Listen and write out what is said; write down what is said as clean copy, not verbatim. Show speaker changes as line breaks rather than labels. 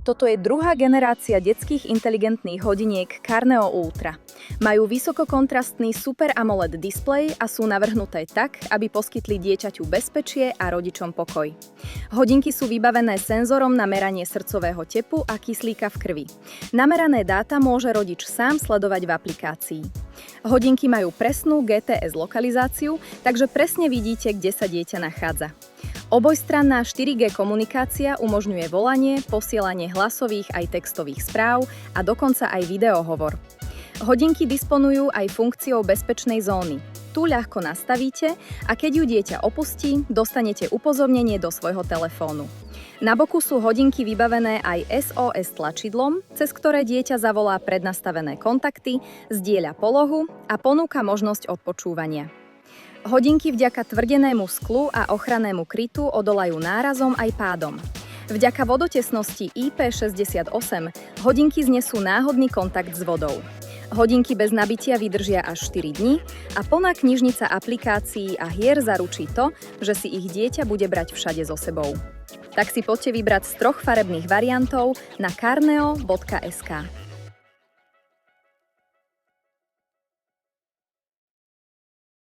Toto je druhá generácia detských inteligentných hodiniek Carneo Ultra. Majú vysokokontrastný Super AMOLED displej a sú navrhnuté tak, aby poskytli dieťaťu bezpečie a rodičom pokoj. Hodinky sú vybavené senzorom na meranie srdcového tepu a kyslíka v krvi. Namerané dáta môže rodič sám sledovať v aplikácii. Hodinky majú presnú GPS lokalizáciu, takže presne vidíte, kde sa dieťa nachádza. Obojstranná 4G komunikácia umožňuje volanie, posielanie hlasových aj textových správ a dokonca aj videohovor. Hodinky disponujú aj funkciou bezpečnej zóny. Tu ľahko nastavíte a keď ju dieťa opustí, dostanete upozornenie do svojho telefónu. Na boku sú hodinky vybavené aj SOS tlačidlom, cez ktoré dieťa zavolá prednastavené kontakty, zdieľa polohu a ponúka možnosť odpočúvania. Hodinky vďaka tvrdenému sklu a ochrannému krytu odolajú nárazom aj pádom. Vďaka vodotesnosti IP68 hodinky znesú náhodný kontakt s vodou. Hodinky bez nabitia vydržia až 4 dni a plná knižnica aplikácií a hier zaručí to, že si ich dieťa bude brať všade so sebou. Tak si poďte vybrať z 3 farebných variantov na carneo.sk.